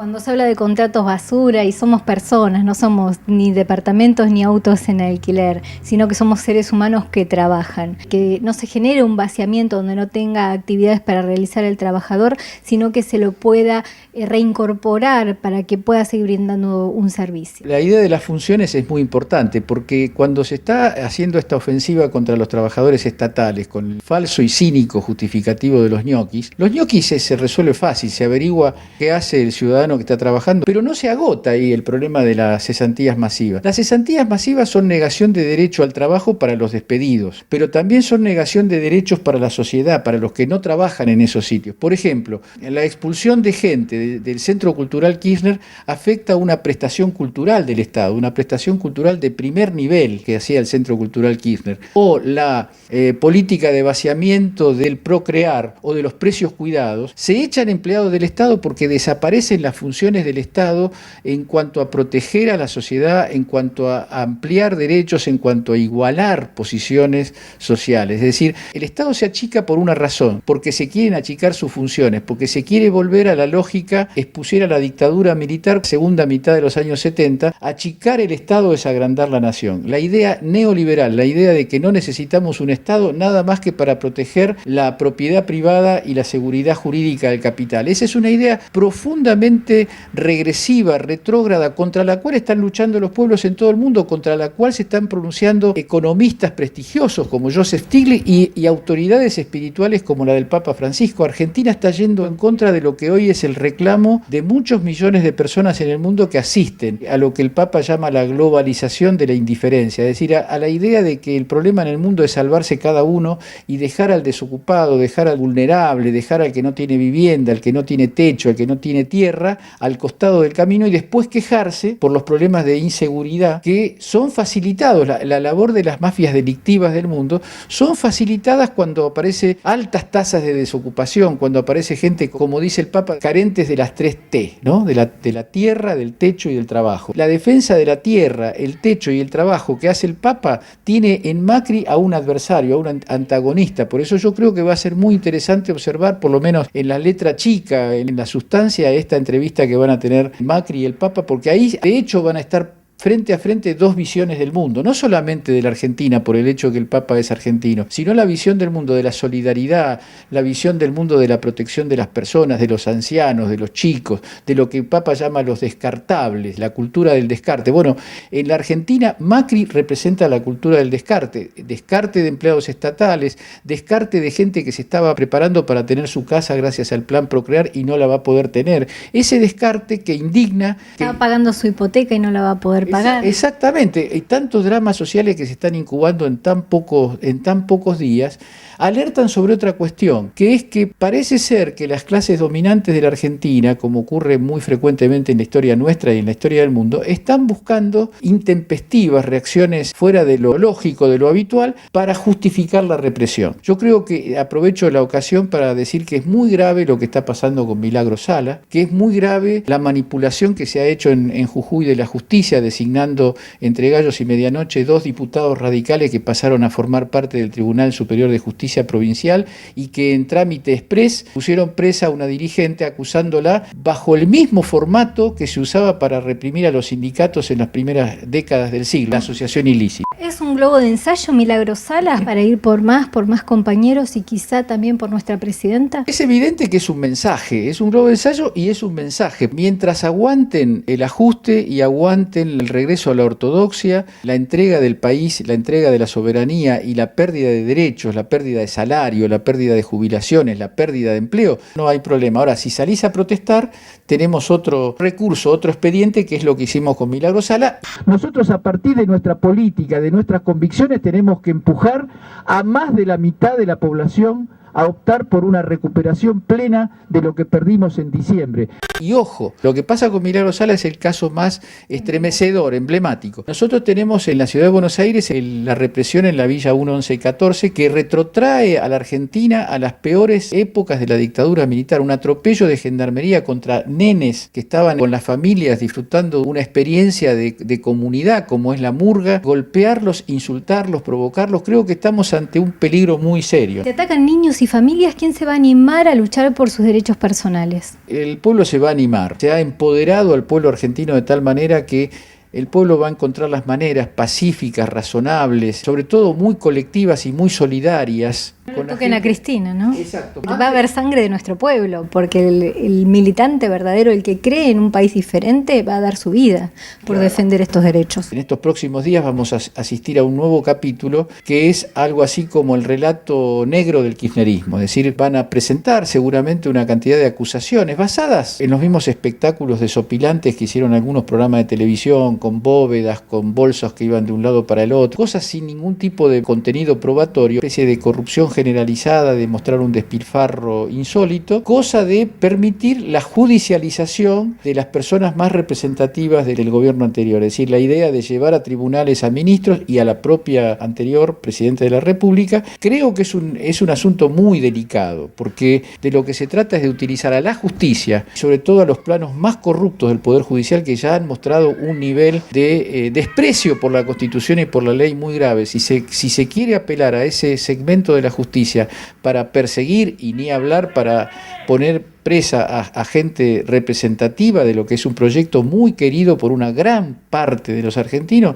Cuando se habla de contratos basura y somos personas, no somos ni departamentos ni autos en alquiler, sino que somos seres humanos que trabajan, que no se genere un vaciamiento donde no tenga actividades para realizar el trabajador, sino que se lo pueda reincorporar para que pueda seguir brindando un servicio. La idea de las funciones es muy importante porque cuando se está haciendo esta ofensiva contra los trabajadores estatales con el falso y cínico justificativo de los ñoquis se resuelve fácil, se averigua qué hace el ciudadano que está trabajando, pero no se agota ahí el problema de las cesantías masivas. Las cesantías masivas son negación de derecho al trabajo para los despedidos, pero también son negación de derechos para la sociedad, para los que no trabajan en esos sitios. Por ejemplo, la expulsión de gente del Centro Cultural Kirchner afecta a una prestación cultural del Estado, una prestación cultural de primer nivel que hacía el Centro Cultural Kirchner, o la política de vaciamiento del Procrear o de los precios cuidados. Se echan empleados del Estado porque desaparecen las funciones del Estado en cuanto a proteger a la sociedad, en cuanto a ampliar derechos, en cuanto a igualar posiciones sociales. Es decir, el Estado se achica por una razón, porque se quieren achicar sus funciones, porque se quiere volver a la lógica expusiera la dictadura militar segunda mitad de los años 70, achicar el Estado es agrandar la nación. La idea neoliberal, la idea de que no necesitamos un Estado nada más que para proteger la propiedad privada y la seguridad jurídica del capital. Esa es una idea profundamente regresiva, retrógrada, contra la cual están luchando los pueblos en todo el mundo, contra la cual se están pronunciando economistas prestigiosos como Joseph Stiglitz y autoridades espirituales como la del Papa Francisco. Argentina está yendo en contra de lo que hoy es el reclamo de muchos millones de personas en el mundo que asisten a lo que el Papa llama la globalización de la indiferencia, es decir, a la idea de que el problema en el mundo es salvarse cada uno y dejar al desocupado, dejar al vulnerable, dejar al que no tiene vivienda, al que no tiene techo, al que no tiene tierra, al costado del camino y después quejarse por los problemas de inseguridad que son facilitados. La labor de las mafias delictivas del mundo son facilitadas cuando aparece altas tasas de desocupación, cuando aparece gente, como dice el Papa, carentes de las 3T, ¿no? de la tierra, del techo y del trabajo. La defensa de la tierra, el techo y el trabajo que hace el Papa tiene en Macri a un adversario, a un antagonista. Por eso yo creo que va a ser muy interesante observar, por lo menos en la letra chica, en la sustancia, esta entrevista que van a tener Macri y el Papa, porque ahí de hecho van a estar frente a frente dos visiones del mundo, no solamente de la Argentina por el hecho de que el Papa es argentino, sino la visión del mundo de la solidaridad, la visión del mundo de la protección de las personas, de los ancianos, de los chicos, de lo que el Papa llama los descartables, la cultura del descarte. Bueno, en la Argentina Macri representa la cultura del descarte, descarte de empleados estatales, descarte de gente que se estaba preparando para tener su casa gracias al plan Procrear y no la va a poder tener. Ese descarte que indigna... Estaba pagando su hipoteca y no la va a poder pagar. Exactamente, hay tantos dramas sociales que se están incubando en tan pocos días, alertan sobre otra cuestión, que es que parece ser que las clases dominantes de la Argentina, como ocurre muy frecuentemente en la historia nuestra y en la historia del mundo, están buscando intempestivas reacciones fuera de lo lógico, de lo habitual, para justificar la represión. Yo creo que aprovecho la ocasión para decir que es muy grave lo que está pasando con Milagro Sala, que es muy grave la manipulación que se ha hecho en Jujuy de la justicia, designando entre gallos y medianoche 2 diputados radicales que pasaron a formar parte del Tribunal Superior de Justicia Provincial y que en trámite express pusieron presa a una dirigente acusándola bajo el mismo formato que se usaba para reprimir a los sindicatos en las primeras décadas del siglo, la asociación ilícita. ¿Es un globo de ensayo, Milagro Sala, para ir por más compañeros y quizá también por nuestra presidenta? Es evidente que es un mensaje, es un globo de ensayo y es un mensaje. Mientras aguanten el ajuste y aguanten el regreso a la ortodoxia, la entrega del país, la entrega de la soberanía y la pérdida de derechos, la pérdida de salario, la pérdida de jubilaciones, la pérdida de empleo, no hay problema. Ahora, si salís a protestar, tenemos otro recurso, otro expediente, que es lo que hicimos con Milagro Sala. Nosotros, a partir de nuestra política, de nuestras convicciones, tenemos que empujar a más de la mitad de la población a optar por una recuperación plena de lo que perdimos en diciembre. Y ojo, lo que pasa con Milagro Sala es el caso más estremecedor, emblemático. Nosotros tenemos en la ciudad de Buenos Aires la represión en la Villa 1, 11 y 14 que retrotrae a la Argentina a las peores épocas de la dictadura militar. Un atropello de gendarmería contra nenes que estaban con las familias disfrutando una experiencia de comunidad como es la murga. Golpearlos, insultarlos, provocarlos. Creo que estamos ante un peligro muy serio. Si atacan niños y familias, ¿quién se va a animar a luchar por sus derechos personales? El pueblo se va va a animar. Se ha empoderado al pueblo argentino de tal manera que el pueblo va a encontrar las maneras pacíficas, razonables, sobre todo muy colectivas y muy solidarias. Toquen a Cristina, ¿no? Exacto. Va a haber sangre de nuestro pueblo, porque el militante verdadero, el que cree en un país diferente, va a dar su vida por defender estos derechos. En estos próximos días vamos a asistir a un nuevo capítulo que es algo así como el relato negro del kirchnerismo, es decir, van a presentar seguramente una cantidad de acusaciones basadas en los mismos espectáculos desopilantes que hicieron algunos programas de televisión, con bóvedas, con bolsos que iban de un lado para el otro, cosas sin ningún tipo de contenido probatorio, especie de corrupción generalizada, de mostrar un despilfarro insólito, cosa de permitir la judicialización de las personas más representativas del gobierno anterior, es decir, la idea de llevar a tribunales a ministros y a la propia anterior Presidenta de la República. Creo que es un asunto muy delicado, porque de lo que se trata es de utilizar a la justicia, sobre todo a los planos más corruptos del Poder Judicial, que ya han mostrado un nivel de desprecio por la Constitución y por la ley muy grave. Si se quiere apelar a ese segmento de la justicia para perseguir y ni hablar para poner presa a gente representativa de lo que es un proyecto muy querido por una gran parte de los argentinos,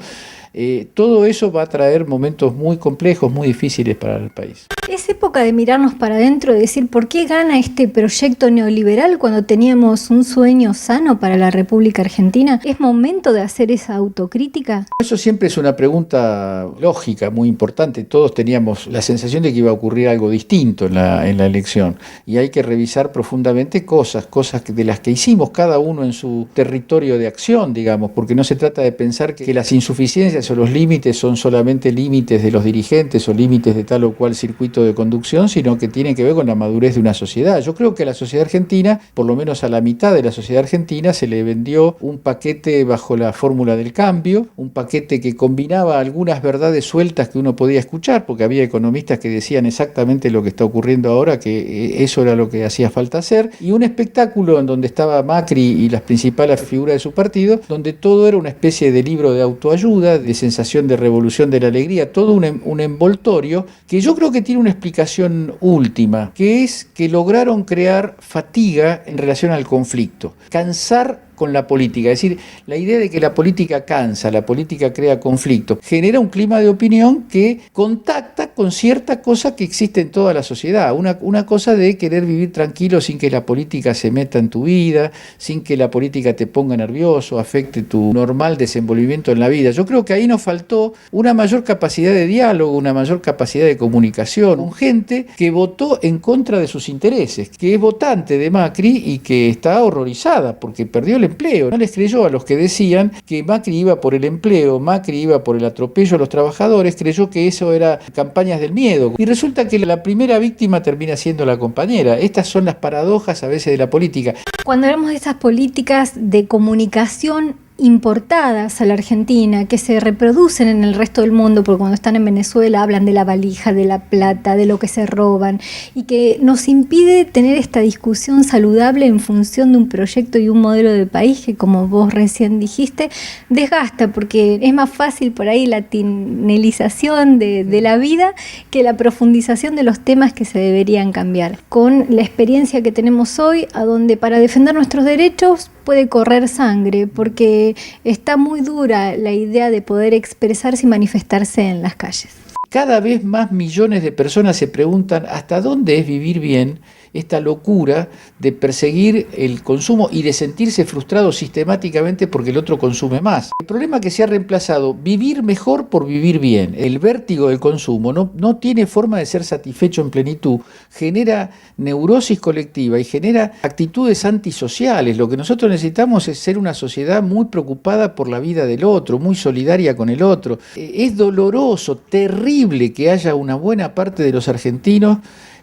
todo eso va a traer momentos muy complejos, muy difíciles para el país. Es época de mirarnos para adentro y decir por qué gana este proyecto neoliberal cuando teníamos un sueño sano para la República Argentina. ¿Es momento de hacer esa autocrítica? Eso siempre es una pregunta lógica, muy importante. Todos teníamos la sensación de que iba a ocurrir algo distinto en la elección, y hay que revisar profundamente cosas de las que hicimos cada uno en su territorio de acción, digamos, porque no se trata de pensar que las insuficiencias o los límites son solamente límites de los dirigentes o límites de tal o cual circuito de conducción, sino que tienen que ver con la madurez de una sociedad. Yo creo que a la sociedad argentina, por lo menos a la mitad de la sociedad argentina, se le vendió un paquete bajo la fórmula del cambio, un paquete que combinaba algunas verdades sueltas que uno podía escuchar, porque había economistas que decían exactamente lo que está ocurriendo ahora, que eso era lo que hacía falta hacer, y un espectáculo en donde estaba Macri y las principales figuras de su partido, donde todo era una especie de libro de autoayuda, de sensación de revolución de la alegría, todo un envoltorio que yo creo que tiene una explicación última, que es que lograron crear fatiga en relación al conflicto, cansar con la política, es decir, la idea de que la política cansa, la política crea conflicto, genera un clima de opinión que contacta con cierta cosa que existe en toda la sociedad, una cosa de querer vivir tranquilo sin que la política se meta en tu vida, sin que la política te ponga nervioso, afecte tu normal desenvolvimiento en la vida. Yo creo que ahí nos faltó una mayor capacidad de diálogo, una mayor capacidad de comunicación, con gente que votó en contra de sus intereses, que es votante de Macri y que está horrorizada porque perdió el empleo. No les creyó a los que decían que Macri iba por el empleo, Macri iba por el atropello a los trabajadores, creyó que eso era campañas del miedo. Y resulta que la primera víctima termina siendo la compañera. Estas son las paradojas a veces de la política. Cuando hablamos de esas políticas de comunicación importadas a la Argentina, que se reproducen en el resto del mundo, porque cuando están en Venezuela hablan de la valija, de la plata, de lo que se roban, y que nos impide tener esta discusión saludable en función de un proyecto y un modelo de país que, como vos recién dijiste, desgasta, porque es más fácil por ahí la tinelización de la vida que la profundización de los temas que se deberían cambiar. Con la experiencia que tenemos hoy, a donde para defender nuestros derechos puede correr sangre, porque está muy dura la idea de poder expresarse y manifestarse en las calles. Cada vez más millones de personas se preguntan hasta dónde es vivir bien, esta locura de perseguir el consumo y de sentirse frustrado sistemáticamente porque el otro consume más. El problema es que se ha reemplazado vivir mejor por vivir bien. El vértigo del consumo no tiene forma de ser satisfecho en plenitud, genera neurosis colectiva y genera actitudes antisociales. Lo que nosotros necesitamos es ser una sociedad muy preocupada por la vida del otro, muy solidaria con el otro. Es doloroso, terrible que haya una buena parte de los argentinos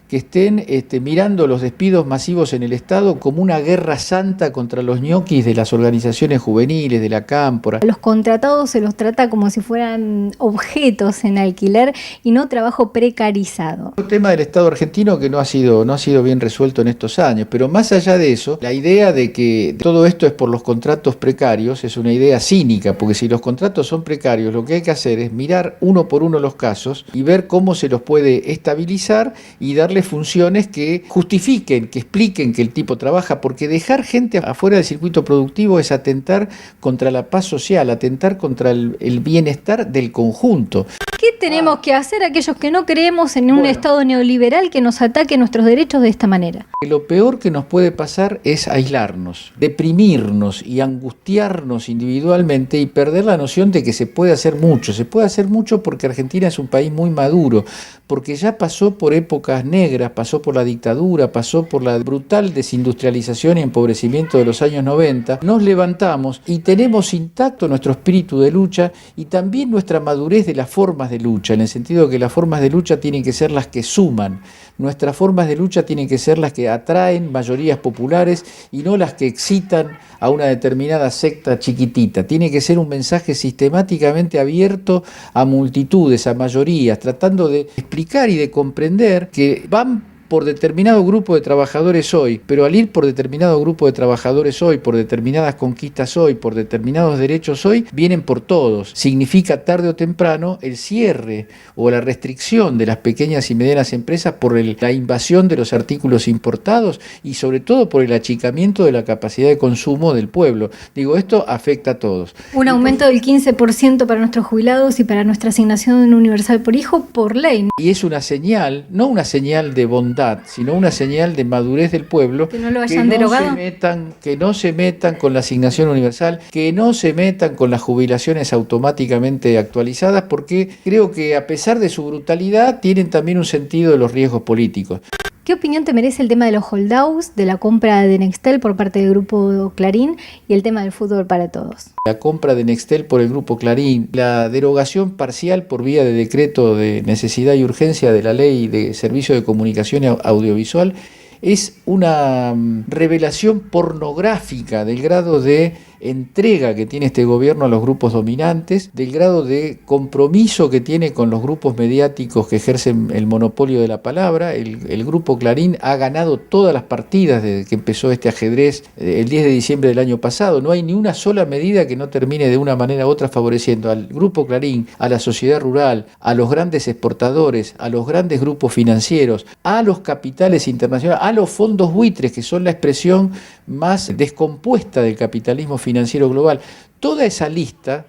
que estén mirando los despidos masivos en el Estado como una guerra santa contra los ñoquis de las organizaciones juveniles, de la cámpora. A los contratados se los trata como si fueran objetos en alquiler y no trabajo precarizado. El tema del Estado argentino que no ha sido bien resuelto en estos años, pero más allá de eso, la idea de que todo esto es por los contratos precarios es una idea cínica, porque si los contratos son precarios, lo que hay que hacer es mirar uno por uno los casos y ver cómo se los puede estabilizar y darle darle funciones que justifiquen, que expliquen que el tipo trabaja, porque dejar gente afuera del circuito productivo es atentar contra la paz social, atentar contra el bienestar del conjunto. ¿Qué tenemos que hacer aquellos que no creemos en un Estado neoliberal que nos ataque nuestros derechos de esta manera? Lo peor que nos puede pasar es aislarnos, deprimirnos y angustiarnos individualmente y perder la noción de que se puede hacer mucho. Se puede hacer mucho porque Argentina es un país muy maduro, porque ya pasó por épocas negras, pasó por la dictadura, pasó por la brutal desindustrialización y empobrecimiento de los años 90. Nos levantamos y tenemos intacto nuestro espíritu de lucha y también nuestra madurez de las formas de lucha, en el sentido de que las formas de lucha tienen que ser las que suman. Nuestras formas de lucha tienen que ser las que atraen mayorías populares y no las que excitan a una determinada secta chiquitita. Tiene que ser un mensaje sistemáticamente abierto a multitudes, a mayorías, tratando de explicar y de comprender que van por determinado grupo de trabajadores hoy, pero al ir por determinado grupo de trabajadores hoy, por determinadas conquistas hoy, por determinados derechos hoy, vienen por todos. Significa tarde o temprano el cierre o la restricción de las pequeñas y medianas empresas por la invasión de los artículos importados y sobre todo por el achicamiento de la capacidad de consumo del pueblo. Digo, esto afecta a todos. Un aumento del 15% para nuestros jubilados y para nuestra asignación universal por hijo por ley. Y es una señal, no una señal de bondad, sino una señal de madurez del pueblo, que no lo hayan derogado, que no se metan con la asignación universal, que no se metan con las jubilaciones automáticamente actualizadas, porque creo que a pesar de su brutalidad tienen también un sentido de los riesgos políticos. ¿Qué opinión te merece el tema de los holdouts, de la compra de Nextel por parte del Grupo Clarín y el tema del fútbol para todos? La compra de Nextel por el Grupo Clarín, la derogación parcial por vía de decreto de necesidad y urgencia de la Ley de Servicio de Comunicación Audiovisual es una revelación pornográfica del grado de entrega que tiene este gobierno a los grupos dominantes, del grado de compromiso que tiene con los grupos mediáticos que ejercen el monopolio de la palabra. El Grupo Clarín ha ganado todas las partidas desde que empezó este ajedrez el 10 de diciembre del año pasado. No hay ni una sola medida que no termine de una manera u otra favoreciendo al Grupo Clarín, a la sociedad rural, a los grandes exportadores, a los grandes grupos financieros, a los capitales internacionales, a los fondos buitres, que son la expresión más descompuesta del capitalismo financiero global. Toda esa lista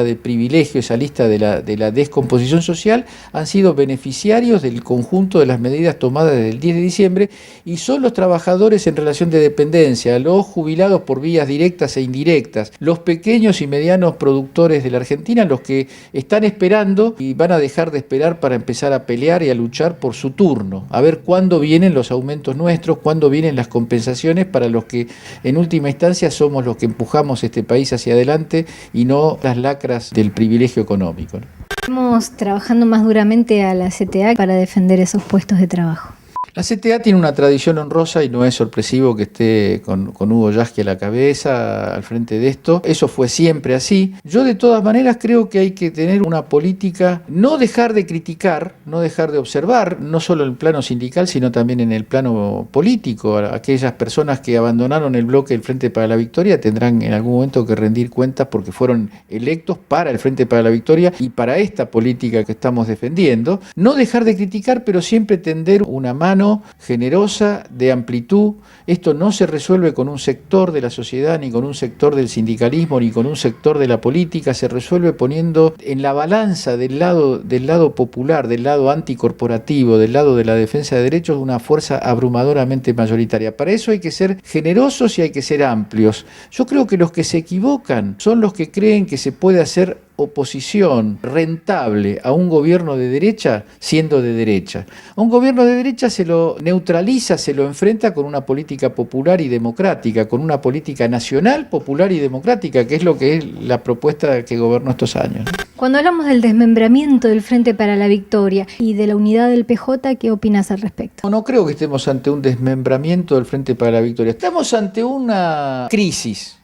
de privilegios, esa lista de la descomposición social, han sido beneficiarios del conjunto de las medidas tomadas desde el 10 de diciembre y son los trabajadores en relación de dependencia, los jubilados por vías directas e indirectas, los pequeños y medianos productores de la Argentina, los que están esperando y van a dejar de esperar para empezar a pelear y a luchar por su turno, a ver cuándo vienen los aumentos nuestros, cuándo vienen las compensaciones para los que en última instancia somos los que empujamos este país hacia adelante y no las lacras del privilegio económico. Estamos trabajando más duramente a la CTA para defender esos puestos de trabajo. La CTA tiene una tradición honrosa y no es sorpresivo que esté con Hugo Yasky a la cabeza, al frente de esto. Eso fue siempre así. Yo de todas maneras creo que hay que tener una política, no dejar de criticar, no dejar de observar, no solo en el plano sindical, sino también en el plano político. Aquellas personas que abandonaron el bloque del Frente para la Victoria tendrán en algún momento que rendir cuentas porque fueron electos para el Frente para la Victoria y para esta política que estamos defendiendo. No dejar de criticar, pero siempre tender una mano generosa, de amplitud. Esto no se resuelve con un sector de la sociedad, ni con un sector del sindicalismo, ni con un sector de la política. Se resuelve poniendo en la balanza del lado popular, del lado anticorporativo, del lado de la defensa de derechos, una fuerza abrumadoramente mayoritaria. Para eso hay que ser generosos y hay que ser amplios. Yo creo que los que se equivocan son los que creen que se puede hacer oposición rentable a un gobierno de derecha siendo de derecha. A un gobierno de derecha se lo neutraliza, se lo enfrenta con una política popular y democrática, con una política nacional, popular y democrática, que es lo que es la propuesta que gobernó estos años. Cuando hablamos del desmembramiento del Frente para la Victoria y de la unidad del PJ, ¿qué opinas al respecto? No creo que estemos ante un desmembramiento del Frente para la Victoria. Estamos ante una crisis,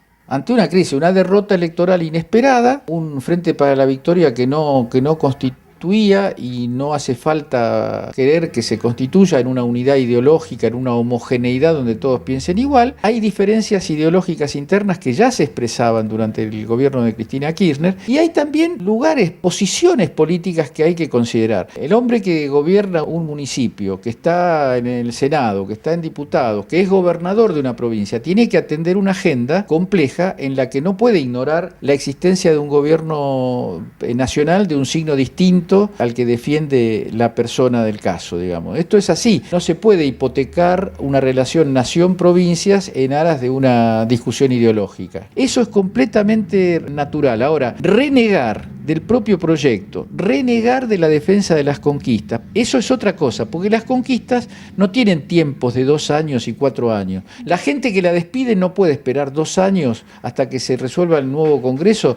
una derrota electoral inesperada, un Frente para la Victoria que no constituía, y no hace falta querer que se constituya en una unidad ideológica, en una homogeneidad donde todos piensen igual. Hay diferencias ideológicas internas que ya se expresaban durante el gobierno de Cristina Kirchner, y hay también lugares, posiciones políticas que hay que considerar. El hombre que gobierna un municipio, que está en el Senado, que está en diputados, que es gobernador de una provincia, tiene que atender una agenda compleja en la que no puede ignorar la existencia de un gobierno nacional de un signo distinto al que defiende la persona del caso, digamos. Esto es así. No se puede hipotecar una relación nación-provincias en aras de una discusión ideológica. Eso es completamente natural. Ahora, renegar del propio proyecto, renegar de la defensa de las conquistas, eso es otra cosa, porque las conquistas no tienen tiempos de 2 años y 4 años. La gente que la despide no puede esperar 2 años hasta que se resuelva el nuevo Congreso.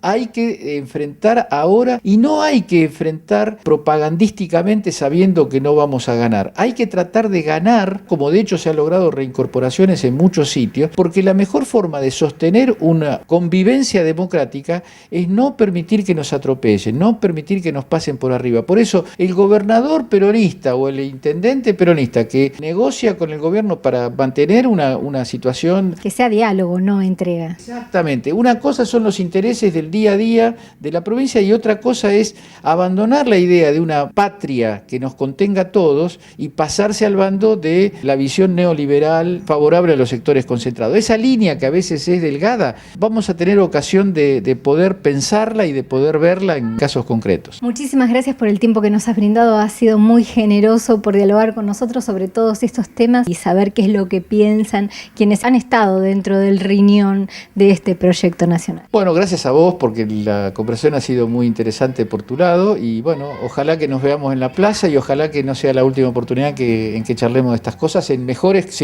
Hay que enfrentar ahora, y no hay que enfrentar propagandísticamente sabiendo que no vamos a ganar. Hay que tratar de ganar, como de hecho se ha logrado reincorporaciones en muchos sitios, porque la mejor forma de sostener una convivencia democrática es no permitir que nos atropellen, no permitir que nos pasen por arriba. Por eso el gobernador peronista o el intendente peronista que negocia con el gobierno para mantener una situación... Que sea diálogo, no entrega. Exactamente. Una cosa son los intereses del día a día de la provincia, y otra cosa es abandonar la idea de una patria que nos contenga a todos y pasarse al bando de la visión neoliberal favorable a los sectores concentrados. Esa línea, que a veces es delgada, vamos a tener ocasión de poder pensarla y de poder verla en casos concretos. Muchísimas gracias por el tiempo que nos has brindado. Has sido muy generoso por dialogar con nosotros sobre todos estos temas y saber qué es lo que piensan quienes han estado dentro del riñón de este proyecto nacional. Bueno, gracias a vos, porque la conversación ha sido muy interesante por tu lado, y bueno, ojalá que nos veamos en la plaza, y ojalá que no sea la última oportunidad en que charlemos de estas cosas en mejores circunstancias.